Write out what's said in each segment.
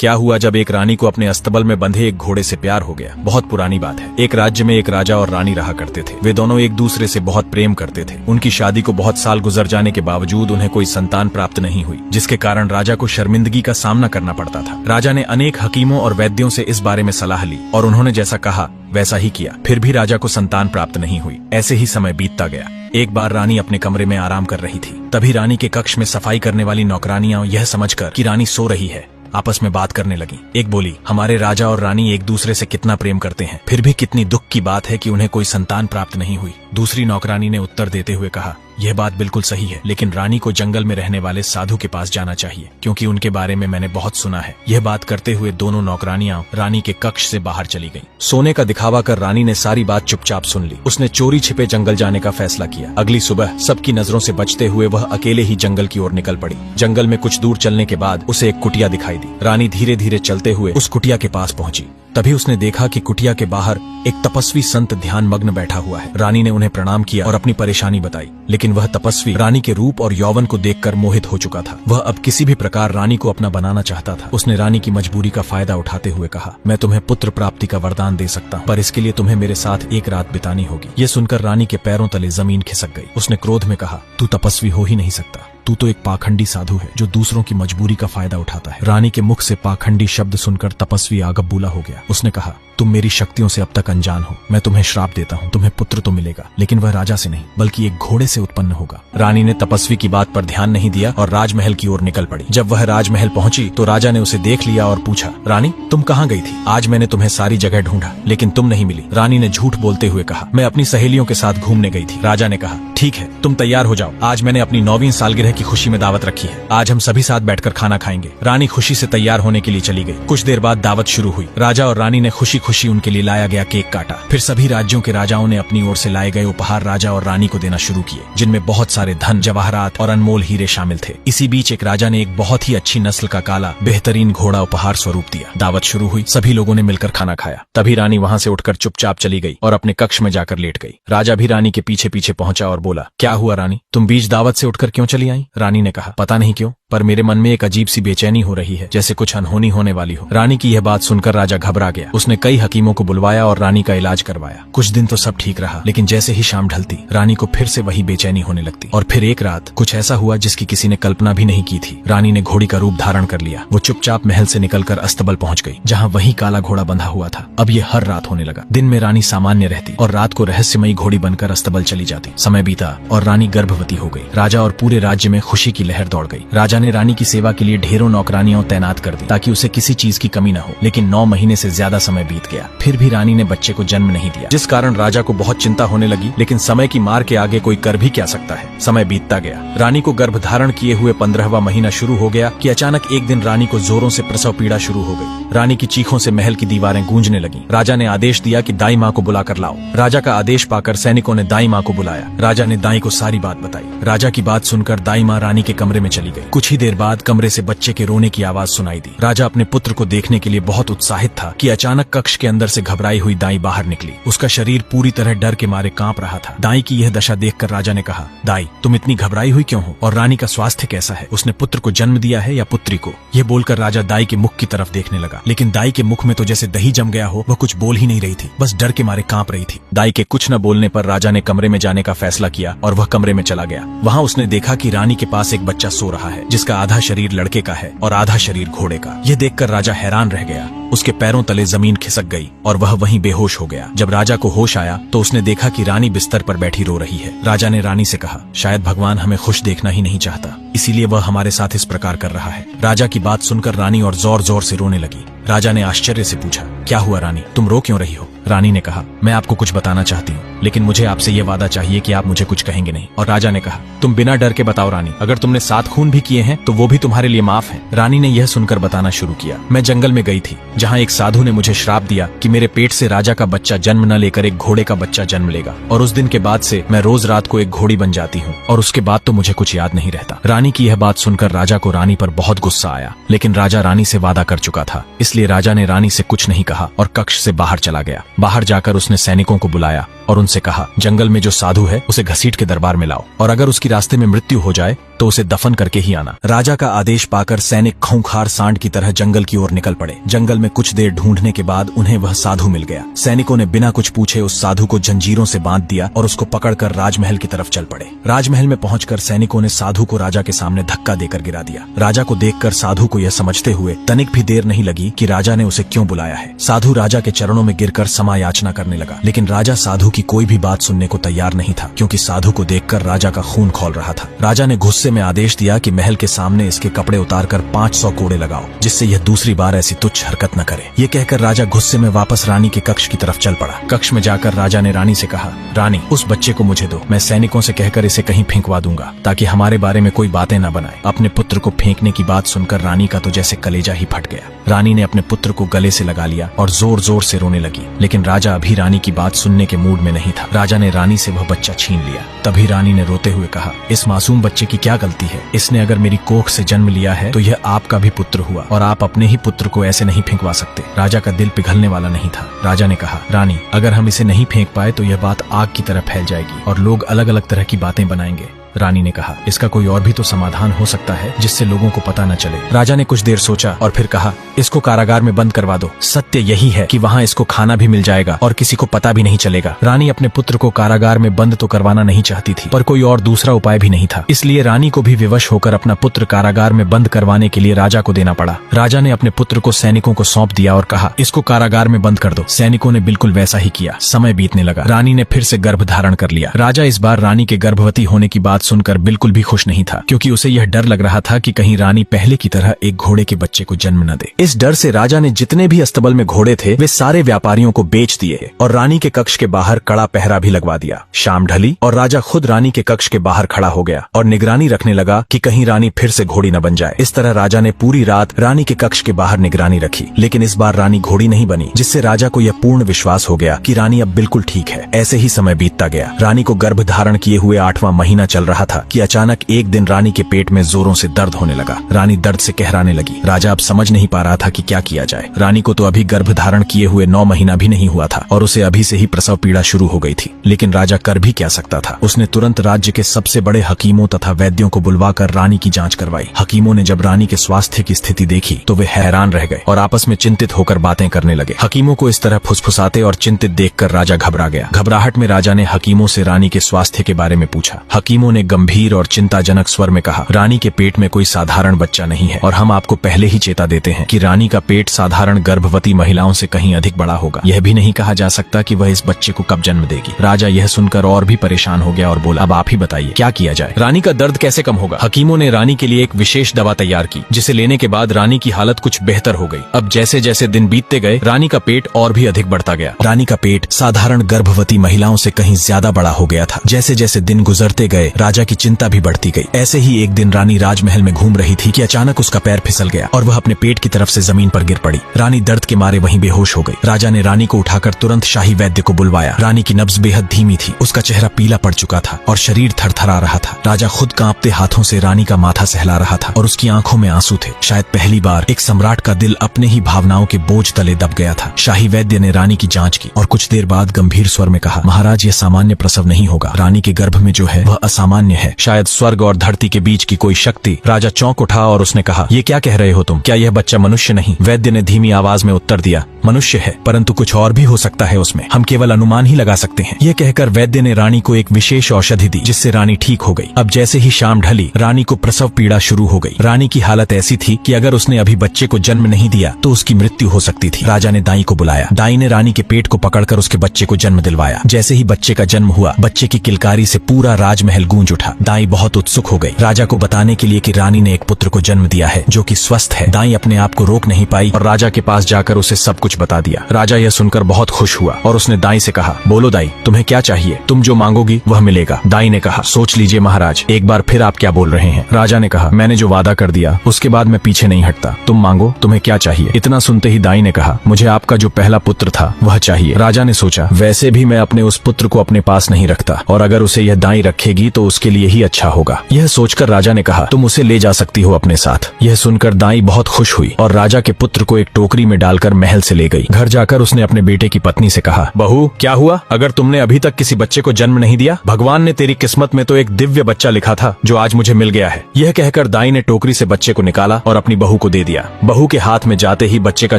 क्या हुआ जब एक रानी को अपने अस्तबल में बंधे एक घोड़े से प्यार हो गया। बहुत पुरानी बात है। एक राज्य में एक राजा और रानी रहा करते थे। वे दोनों एक दूसरे से बहुत प्रेम करते थे। उनकी शादी को बहुत साल गुजर जाने के बावजूद उन्हें कोई संतान प्राप्त नहीं हुई, जिसके कारण राजा को शर्मिंदगी का सामना करना पड़ता था। राजा ने अनेक हकीमों और वैद्यों से इस बारे में सलाह ली और उन्होंने जैसा कहा वैसा ही किया। फिर भी राजा को संतान प्राप्त नहीं हुई। ऐसे ही समय बीतता गया। एक बार रानी अपने कमरे में आराम कर रही थी। तभी रानी के कक्ष में सफाई करने वाली नौकरानियां यह समझकर कि रानी सो रही है, आपस में बात करने लगी। एक बोली, हमारे राजा और रानी एक दूसरे से कितना प्रेम करते हैं, फिर भी कितनी दुख की बात है कि उन्हें कोई संतान प्राप्त नहीं हुई। दूसरी नौकरानी ने उत्तर देते हुए कहा, यह बात बिल्कुल सही है, लेकिन रानी को जंगल में रहने वाले साधु के पास जाना चाहिए, क्योंकि उनके बारे में मैंने बहुत सुना है। यह बात करते हुए दोनों नौकरानियां रानी के कक्ष से बाहर चली गईं। सोने का दिखावा कर रानी ने सारी बात चुपचाप सुन ली। उसने चोरी छिपे जंगल जाने का फैसला किया। अगली सुबह सबकी नजरों से बचते हुए वह अकेले ही जंगल की ओर निकल पड़ी। जंगल में कुछ दूर चलने के बाद उसे एक कुटिया दिखाई दी। रानी धीरे धीरे चलते हुए उस कुटिया के पास पहुंची। तभी उसने देखा कि कुटिया के बाहर एक तपस्वी संत ध्यान मग्न बैठा हुआ है। रानी ने उन्हें प्रणाम किया और अपनी परेशानी बताई, लेकिन वह तपस्वी रानी के रूप और यौवन को देखकर मोहित हो चुका था। वह अब किसी भी प्रकार रानी को अपना बनाना चाहता था। उसने रानी की मजबूरी का फायदा उठाते हुए कहा, मैं तुम्हें पुत्र प्राप्ति का वरदान दे सकता हूँ, पर इसके लिए तुम्हें मेरे साथ एक रात बितानी होगी। ये सुनकर रानी के पैरों तले जमीन खिसक गई। उसने क्रोध में कहा, तू तपस्वी हो ही नहीं सकता, तू तो एक पाखंडी साधु है जो दूसरों की मजबूरी का फायदा उठाता है। रानी के मुख से पाखंडी शब्द सुनकर तपस्वी आगबूला हो गया। उसने कहा, तुम मेरी शक्तियों से अब तक अनजान हो। मैं तुम्हें श्राप देता हूँ, तुम्हें पुत्र तो मिलेगा, लेकिन वह राजा से नहीं बल्कि एक घोड़े से उत्पन्न होगा। रानी ने तपस्वी की बात पर ध्यान नहीं दिया और राजमहल की ओर निकल पड़ी। जब वह राजमहल पहुंची तो राजा ने उसे देख लिया और पूछा, रानी तुम कहाँ गई थी? आज मैंने तुम्हें सारी जगह ढूंढा, लेकिन तुम नहीं मिली। रानी ने झूठ बोलते हुए कहा, मैं अपनी सहेलियों के साथ घूमने गई थी। राजा ने कहा, ठीक है, तुम तैयार हो जाओ, आज मैंने अपनी 9वीं सालगिरह की खुशी में दावत रखी है। आज हम सभी साथ बैठकर खाना खाएंगे। रानी खुशी से तैयार होने के लिए चली गई। कुछ देर बाद दावत शुरू हुई। राजा और रानी ने खुशी खुशी उनके लिए लाया गया केक काटा। फिर सभी राज्यों के राजाओं ने अपनी ओर से लाए गए उपहार राजा और रानी को देना शुरू किए, जिनमें बहुत सारे धन, जवाहरात और अनमोल हीरे शामिल थे। इसी बीच एक राजा ने एक बहुत ही अच्छी नस्ल का काला बेहतरीन घोड़ा उपहार स्वरूप दिया। दावत शुरू हुई। सभी लोगों ने मिलकर खाना खाया। तभी रानी वहां से उठकर चुपचाप चली गई और अपने कक्ष में जाकर लेट गई। राजा भी रानी के पीछे पीछे पहुंचा और बोला, क्या हुआ रानी, तुम बीच दावत से उठकर क्यों चली आई? रानी ने कहा, पता नहीं क्यों, पर मेरे मन में एक अजीब सी बेचैनी हो रही है, जैसे कुछ अनहोनी होने वाली हो। रानी की यह बात सुनकर राजा घबरा गया। उसने कई हकीमों को बुलवाया और रानी का इलाज करवाया। कुछ दिन तो सब ठीक रहा, लेकिन जैसे ही शाम ढलती रानी को फिर से वही बेचैनी होने लगती। और फिर एक रात कुछ ऐसा हुआ जिसकी किसी ने कल्पना भी नहीं की थी। रानी ने घोड़ी का रूप धारण कर लिया। वो चुपचाप महल से निकलकर अस्तबल पहुंच गई, जहां वही काला घोड़ा बंधा हुआ था। अब ये हर रात होने लगा। दिन में रानी सामान्य रहती और रात को रहस्यमयी घोड़ी बनकर अस्तबल चली जाती। समय बीता और रानी गर्भवती हो गई। राजा और पूरे राज्य में खुशी की लहर दौड़ गई। राजा ने रानी की सेवा के लिए ढेरों नौकरानियां तैनात कर दी ताकि उसे किसी चीज की कमी न हो, लेकिन 9 महीने से ज्यादा समय बीत गया। फिर भी रानी ने बच्चे को जन्म नहीं दिया, जिस कारण राजा को बहुत चिंता होने लगी। लेकिन समय की मार के आगे कोई कर भी क्या सकता है। समय बीतता गया। रानी को गर्भ धारण किए हुए 15वां महीना शुरू हो गया कि अचानक एक दिन रानी को जोरों से प्रसव पीड़ा शुरू हो गई। रानी की चीखों से महल की दीवारें गूंजने लगीं। राजा ने आदेश दिया कि दाई माँ को बुलाकर लाओ। राजा का आदेश पाकर सैनिकों ने दाई माँ को बुलाया। राजा ने दाई को सारी बात बताई। राजा की बात सुनकर दाई माँ रानी के कमरे में चली गई। कुछ ही देर बाद कमरे से बच्चे के रोने की आवाज सुनाई दी। राजा अपने पुत्र को देखने के लिए बहुत उत्साहित था कि अचानक कक्ष के अंदर से घबराई हुई दाई बाहर निकली। उसका शरीर पूरी तरह डर के मारे कांप रहा था। दाई की यह दशा देखकर राजा ने कहा, दाई तुम इतनी घबराई हुई क्यों हो, और रानी का स्वास्थ्य कैसा है? उसने पुत्र को जन्म दिया है या पुत्री को? यह बोलकर राजा दाई के मुख की तरफ देखने लगा, लेकिन दाई के मुख में तो जैसे दही जम गया हो। वह कुछ बोल ही नहीं रही थी, बस डर के मारे कांप रही थी। दाई के कुछ न बोलने पर राजा ने कमरे में जाने का फैसला किया और वह कमरे में चला गया। वहाँ उसने देखा कि रानी के पास एक बच्चा सो रहा है, जिसका आधा शरीर लड़के का है और आधा शरीर घोड़े का। यह देखकर राजा हैरान रह गया। उसके पैरों तले जमीन खिसक गई और वह वहीं बेहोश हो गया। जब राजा को होश आया तो उसने देखा कि रानी बिस्तर पर बैठी रो रही है। राजा ने रानी से कहा, शायद भगवान हमें खुश देखना ही नहीं चाहता, इसीलिए वह हमारे साथ इस प्रकार कर रहा है। राजा की बात सुनकर रानी और जोर जोर से रोने लगी। राजा ने आश्चर्य से पूछा, क्या हुआ रानी, तुम रो क्यों रही हो? रानी ने कहा, मैं आपको कुछ बताना चाहती हूँ, लेकिन मुझे आपसे ये वादा चाहिए कि आप मुझे कुछ कहेंगे नहीं। और राजा ने कहा, तुम बिना डर के बताओ रानी, अगर तुमने 7 खून भी किए हैं तो वो भी तुम्हारे लिए माफ है। रानी ने यह सुनकर बताना शुरू किया, मैं जंगल में गई थी, जहाँ एक साधु ने मुझे श्राप दिया कि मेरे पेट से राजा का बच्चा जन्म न लेकर एक घोड़े का बच्चा जन्म लेगा, और उस दिन के बाद से मैं रोज रात को एक घोड़ी बन जाती हूँ, और उसके बाद तो मुझे कुछ याद नहीं रहता। रानी की यह बात सुनकर राजा को रानी पर बहुत गुस्सा आया, लेकिन राजा रानी से वादा कर चुका था, इसलिए राजा ने रानी से कुछ नहीं कहा और कक्ष से बाहर चला गया। बाहर जाकर उसने सैनिकों को बुलाया और उनसे कहा, जंगल में जो साधु है उसे घसीट के दरबार में लाओ, और अगर उसकी रास्ते में मृत्यु हो जाए तो उसे दफन करके ही आना। राजा का आदेश पाकर सैनिक खूंखार सांड की तरह जंगल की ओर निकल पड़े। जंगल में कुछ देर ढूंढने के बाद उन्हें वह साधु मिल गया। सैनिकों ने बिना कुछ पूछे उस साधु को जंजीरों से बांध दिया और उसको पकड़कर राजमहल की तरफ चल पड़े। राजमहल में पहुंचकर सैनिकों ने साधु को राजा के सामने धक्का देकर गिरा दिया। राजा को देखकर साधु को यह समझते हुए तनिक भी देर नहीं लगी कि राजा ने उसे क्यों बुलाया है। साधु राजा के चरणों में गिरकर क्षमा याचना करने लगा, लेकिन राजा साधु की कोई भी बात सुनने को तैयार नहीं था, क्योंकि साधु को देखकर राजा का खून खौल रहा था। राजा ने गुस्से में आदेश दिया कि महल के सामने इसके कपड़े उतारकर 500 कोड़े लगाओ, जिससे यह दूसरी बार ऐसी तुच्छ हरकत न करे। ये कहकर राजा गुस्से में वापस रानी के कक्ष की तरफ चल पड़ा। कक्ष में जाकर राजा ने रानी से कहा, रानी, उस बच्चे को मुझे दो, मैं सैनिकों से कहकर इसे कहीं फेंकवा दूंगा ताकि हमारे बारे में कोई बातें न बनाए। अपने पुत्र को फेंकने की बात सुनकर रानी का तो जैसे कलेजा ही फट गया। रानी ने अपने पुत्र को गले से लगा लिया और जोर जोर से रोने लगी, लेकिन राजा अभी रानी की बात सुनने के मूड में नहीं था। राजा ने रानी से वह बच्चा छीन लिया। तभी रानी ने रोते हुए कहा, इस मासूम बच्चे की क्या गलती है? इसने अगर मेरी कोख से जन्म लिया है तो यह आपका भी पुत्र हुआ, और आप अपने ही पुत्र को ऐसे नहीं फेंकवा सकते। राजा का दिल पिघलने वाला नहीं था। राजा ने कहा, रानी, अगर हम इसे नहीं फेंक पाए तो यह बात आग की तरह फैल जाएगी और लोग अलग अलग तरह की बातें बनाएंगे। रानी ने कहा, इसका कोई और भी तो समाधान हो सकता है जिससे लोगों को पता न चले। राजा ने कुछ देर सोचा और फिर कहा, इसको कारागार में बंद करवा दो। सत्य यही है कि वहाँ इसको खाना भी मिल जाएगा और किसी को पता भी नहीं चलेगा। रानी अपने पुत्र को कारागार में बंद तो करवाना नहीं चाहती थी, पर कोई और दूसरा उपाय भी नहीं था। इसलिए रानी को भी विवश होकर अपना पुत्र कारागार में बंद करवाने के लिए राजा को देना पड़ा। राजा ने अपने पुत्र को सैनिकों को सौंप दिया और कहा, इसको कारागार में बंद कर दो। सैनिकों ने बिल्कुल वैसा ही किया। समय बीतने लगा। रानी ने फिर से गर्भ धारण कर लिया। राजा इस बार रानी के गर्भवती होने की बात सुनकर बिल्कुल भी खुश नहीं था, क्योंकि उसे यह डर लग रहा था कि कहीं रानी पहले की तरह एक घोड़े के बच्चे को जन्म न दे। इस डर से राजा ने जितने भी अस्तबल में घोड़े थे वे सारे व्यापारियों को बेच दिए और रानी के कक्ष के बाहर कड़ा पहरा भी लगवा दिया। शाम ढली और राजा खुद रानी के कक्ष के बाहर खड़ा हो गया और निगरानी रखने लगा कि कहीं रानी फिर से घोड़ी न बन जाए। इस तरह राजा ने पूरी रात रानी के कक्ष के बाहर निगरानी रखी, लेकिन इस बार रानी घोड़ी नहीं बनी, जिससे राजा को यह पूर्ण विश्वास हो गया कि रानी अब बिल्कुल ठीक है। ऐसे ही समय बीतता गया। रानी को गर्भ धारण किए हुए 8वां महीना चल रहा था कि अचानक एक दिन रानी के पेट में जोरों से दर्द होने लगा। रानी दर्द से कहराने लगी। राजा अब समझ नहीं पा रहा था कि क्या किया जाए। रानी को तो अभी गर्भ धारण किए हुए 9 महीना भी नहीं हुआ था और उसे अभी से ही प्रसव पीड़ा शुरू हो गई थी, लेकिन राजा कर भी क्या सकता था। उसने तुरंत राज्य के सबसे बड़े हकीमों तथा वैद्यों को बुलवाकर रानी की जांच करवाई। हकीमों ने जब रानी के स्वास्थ्य की स्थिति देखी तो वे हैरान रह गए और आपस में चिंतित होकर बातें करने लगे। हकीमों को इस तरह फुसफुसाते और चिंतित देखकर राजा घबरा गया। घबराहट में राजा ने हकीमों से रानी के स्वास्थ्य के बारे में पूछा। हकीमों ने गंभीर और चिंताजनक स्वर में कहा, रानी के पेट में कोई साधारण बच्चा नहीं है और हम आपको पहले ही चेता देते हैं कि रानी का पेट साधारण गर्भवती महिलाओं से कहीं अधिक बड़ा होगा। यह भी नहीं कहा जा सकता कि वह इस बच्चे को कब जन्म देगी। राजा यह सुनकर और भी परेशान हो गया और बोला, अब आप ही बताइए क्या किया जाए? रानी का दर्द कैसे कम होगा? हकीमों ने रानी के लिए एक विशेष दवा तैयार की, जिसे लेने के बाद रानी की हालत कुछ बेहतर हो गई। अब जैसे जैसे दिन बीतते गए रानी का पेट और भी अधिक बढ़ता गया। रानी का पेट साधारण गर्भवती महिलाओं से कहीं ज्यादा बड़ा हो गया था। जैसे जैसे दिन गुजरते गए राजा की चिंता भी बढ़ती गई। ऐसे ही एक दिन रानी राजमहल में घूम रही थी कि अचानक उसका पैर फिसल गया और वह अपने पेट की तरफ से जमीन पर गिर पड़ी। रानी दर्द के मारे वहीं बेहोश हो गई। राजा ने रानी को उठाकर तुरंत शाही वैद्य को बुलवाया। रानी की नब्ज बेहद धीमी थी, उसका चेहरा पीला पड़ चुका था और शरीर थरथरा रहा था। राजा खुद कांपते हाथों से रानी का माथा सहला रहा था और उसकी आंखों में आंसू थे। शायद पहली बार एक सम्राट का दिल अपने ही भावनाओं के बोझ तले दब गया था। शाही वैद्य ने रानी की जांच की और कुछ देर बाद गंभीर स्वर में कहा, महाराज, यह सामान्य प्रसव नहीं होगा। रानी के गर्भ में जो है वह असामान्य है, शायद स्वर्ग और धरती के बीच की कोई शक्ति। राजा चौंक उठा और उसने कहा, ये क्या कह रहे हो तुम? क्या यह बच्चा मनुष्य नहीं? वैद्य ने धीमी आवाज में उत्तर दिया, मनुष्य है, परंतु कुछ और भी हो सकता है उसमें, हम केवल अनुमान ही लगा सकते हैं। यह कहकर वैद्य ने रानी को एक विशेष औषधि दी, जिससे रानी ठीक हो गई। अब जैसे ही शाम ढली रानी को प्रसव पीड़ा शुरू हो गई। रानी की हालत ऐसी थी कि अगर उसने अभी बच्चे को जन्म नहीं दिया तो उसकी मृत्यु हो सकती थी। राजा ने दाई को बुलाया। दाई ने रानी के पेट को पकड़कर उसके बच्चे को जन्म दिलवाया। जैसे ही बच्चे का जन्म हुआ, बच्चे की किलकारी से पूरा राजमहल गूंज उठा। दाई बहुत उत्सुक हो गई राजा को बताने के लिए कि रानी ने एक पुत्र को जन्म दिया है जो कि स्वस्थ है। दाई अपने आप को रोक नहीं पाई और राजा के पास जाकर उसे सब कुछ बता दिया। राजा यह सुनकर बहुत खुश हुआ और उसने दाई से कहा, बोलो दाई, तुम्हें क्या चाहिए? तुम जो मांगोगी वह मिलेगा। दाई ने कहा, सोच लीजिए महाराज, एक बार फिर आप क्या बोल रहे हैं? राजा ने कहा, मैंने जो वादा कर दिया उसके बाद मैं पीछे नहीं हटता। तुम मांगो, तुम्हें क्या चाहिए? इतना सुनते ही दाई ने कहा, मुझे आपका जो पहला पुत्र था वह चाहिए। राजा ने सोचा, वैसे भी मैं अपने उस पुत्र को अपने पास नहीं रखता और अगर उसे यह दाई रखेगी तो उसके लिए ही अच्छा होगा। यह सोचकर राजा ने कहा, तुम उसे ले जा सकती हो अपने साथ। यह सुनकर दाई बहुत खुश हुई और राजा के पुत्र को एक टोकरी में डालकर महल से ले गई। घर जाकर उसने अपने बेटे की पत्नी से कहा, बहू क्या हुआ? अगर तुमने अभी तक किसी बच्चे को जन्म नहीं दिया, भगवान ने तेरी किस्मत में तो एक दिव्य बच्चा लिखा था जो आज मुझे मिल गया है। यह कहकर दाई ने टोकरी से बच्चे को निकाला और अपनी बहू को दे दिया। बहू के हाथ में जाते ही बच्चे का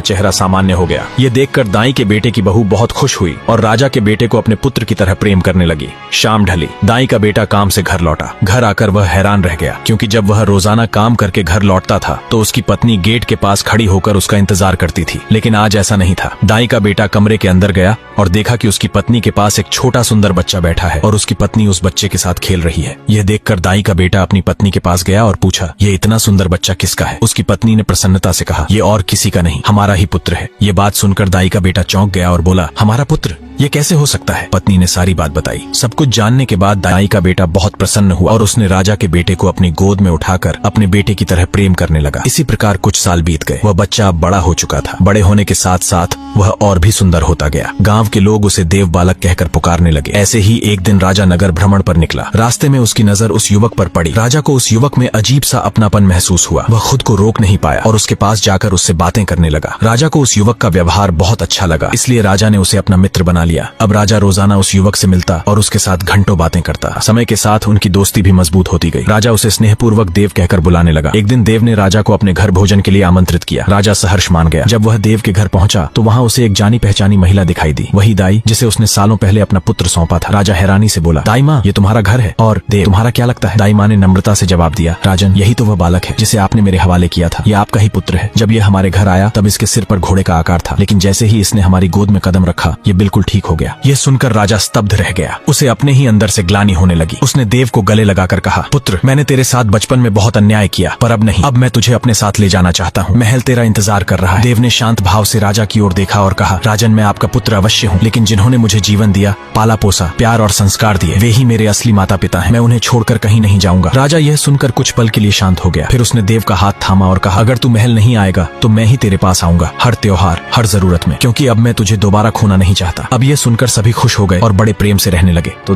चेहरा सामान्य हो गया। ये देखकर दाई के बेटे की बहू बहुत खुश हुई और राजा के बेटे को अपने पुत्र की तरह प्रेम करने लगी। शाम ढली, दाई का बेटा काम से घर लौटा। घर आकर वह हैरान रह गया, क्योंकि जब वह रोजाना काम करके घर लौटता था तो उसकी पत्नी गेट के पास खड़ी होकर उसका इंतजार करती थी। लेकिन आज ऐसा नहीं था। दाई का बेटा कमरे के अंदर गया और देखा कि उसकी पत्नी के पास एक छोटा सुंदर बच्चा बैठा है और उसकी पत्नी उस बच्चे के साथ खेल रही है। यह देखकर दाई का बेटा अपनी पत्नी के पास गया और पूछा, ये इतना सुंदर बच्चा किसका है? उसकी पत्नी ने प्रसन्नता से कहा, ये और किसी का नहीं, हमारा ही पुत्र है। ये बात सुनकर दाई का बेटा चौंक गया और बोला, हमारा पुत्र? ये कैसे हो सकता है? पत्नी ने सारी बात बताई। सब कुछ जानने के बाद दाई का बेटा बहुत प्रसन्न हुआ और उसने राजा के बेटे को अपनी गोद में उठाकर अपने बेटे की तरह प्रेम करने लगा। इसी प्रकार कुछ साल बीत गए। वह बच्चा अब बड़ा हो चुका था। बड़े होने के साथ साथ वह और भी सुंदर होता गया। गांव के लोग उसे देव बालक कहकर पुकारने लगे। ऐसे ही एक दिन राजा नगर भ्रमण पर निकला। रास्ते में उसकी नजर उस युवक पर पड़ी। राजा को उस युवक में अजीब सा अपनापन महसूस हुआ। वह खुद को रोक नहीं पाया और उसके पास जाकर उससे बातें करने लगा। राजा को उस युवक का व्यवहार बहुत अच्छा लगा, इसलिए राजा ने उसे अपना मित्र बना लिया। अब राजा रोजाना उस युवक से मिलता और उसके साथ घंटों बातें करता। समय के साथ उनकी दोस्ती भी मजबूत होती गई। राजा उसे स्नेहपूर्वक देव कहकर बुलाने लगा। एक दिन देव ने राजा को अपने घर भोजन के लिए आमंत्रित किया। राजा सहर्ष मान गया। जब वह देव के घर पहुंचा तो वहां उसे एक जानी पहचानी महिला दिखाई दी। वही दाई जिसे उसने सालों पहले अपना पुत्र सौंपा था। राजा हैरानी से बोला, दाई माँ, ये तुम्हारा घर है? और देव, तुम्हारा क्या लगता है? दाई माँ ने नम्रता से जवाब दिया, राजन, यही तो वह बालक है जिसे आपने मेरे हवाले किया था। ये आपका ही पुत्र है। जब ये हमारे घर आया तब इसके सिर पर घोड़े का आकार था, लेकिन जैसे ही इसने हमारी गोद में कदम रखा ये बिल्कुल ठीक हो गया। यह सुनकर राजा स्तब्ध रह गया। उसे अपने ही अंदर से ग्लानि होने लगी। उसने देव को गले लगाकर कहा, पुत्र, मैंने तेरे साथ बचपन में बहुत अन्याय किया, पर अब नहीं। अब मैं तुझे अपने साथ ले जाना चाहता हूँ। महल तेरा इंतजार कर रहा है। देव ने शांत भाव से राजा की ओर देखा और कहा, राजन, मैं आपका पुत्र अवश्य हूँ, लेकिन जिन्होंने मुझे जीवन दिया, पाला पोसा, प्यार और संस्कार दिए, वे ही मेरे असली माता पिता हैं। मैं उन्हें छोड़कर कहीं नहीं जाऊंगा। राजा यह सुनकर कुछ पल के लिए शांत हो गया। फिर उसने देव का हाथ थामा और कहा, अगर तू महल नहीं आएगा तो मैं ही तेरे पास आऊंगा, हर त्योहार, हर जरूरत में, क्योंकि अब मैं तुझे दोबारा खोना नहीं चाहता। अब यह सुनकर सभी खुश हो गए और बड़े प्रेम से रहने लगे। तो